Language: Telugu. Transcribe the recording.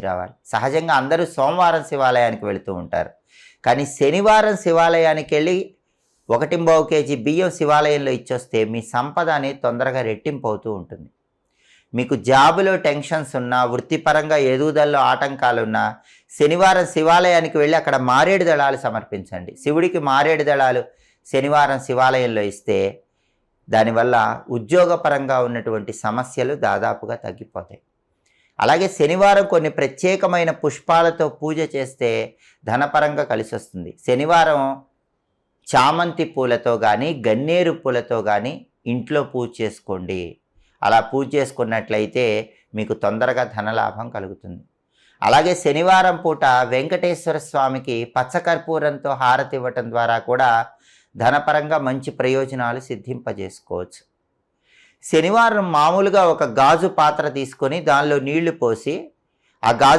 రావాలి. సహజంగా అందరూ సోమవారం శివాలయానికి వెళుతూ ఉంటారు. కానీ శనివారం శివాలయానికి వెళ్ళి 1.25 కేజీ బియ్యం శివాలయంలో ఇచ్చొస్తే మీ సంపద అనేది తొందరగా రెట్టింపు అవుతూ ఉంటుంది. మీకు జాబులో టెన్షన్స్ ఉన్నా, వృత్తిపరంగా ఎదుగుదలలో ఆటంకాలున్నా శనివారం శివాలయానికి వెళ్ళి అక్కడ మారేడు దళాలు సమర్పించండి. శివుడికి మారేడు దళాలు శనివారం శివాలయంలో ఇస్తే దానివల్ల ఉద్యోగపరంగా ఉన్నటువంటి సమస్యలు దాదాపుగా తగ్గిపోతాయి. అలాగే శనివారం కొన్ని ప్రత్యేకమైన పుష్పాలతో పూజ చేస్తే ధనపరంగా కలిసి వస్తుంది. శనివారం చామంతి పూలతో కానీ, గన్నేరు పూలతో కానీ ఇంట్లో పూజ చేసుకోండి. అలా పూజ చేసుకున్నట్లయితే మీకు తొందరగా ధనలాభం కలుగుతుంది. అలాగే శనివారం పూట వెంకటేశ్వర స్వామికి పచ్చకర్పూరంతో హారతి ఇవ్వటం ద్వారా కూడా ధనపరంగా మంచి ప్రయోజనాలు సిద్ధింపజేసుకోవచ్చు. శనివారం మామూలుగా ఒక గాజు పాత్ర తీసుకొని దానిలో నీళ్లు పోసి ఆ గాజు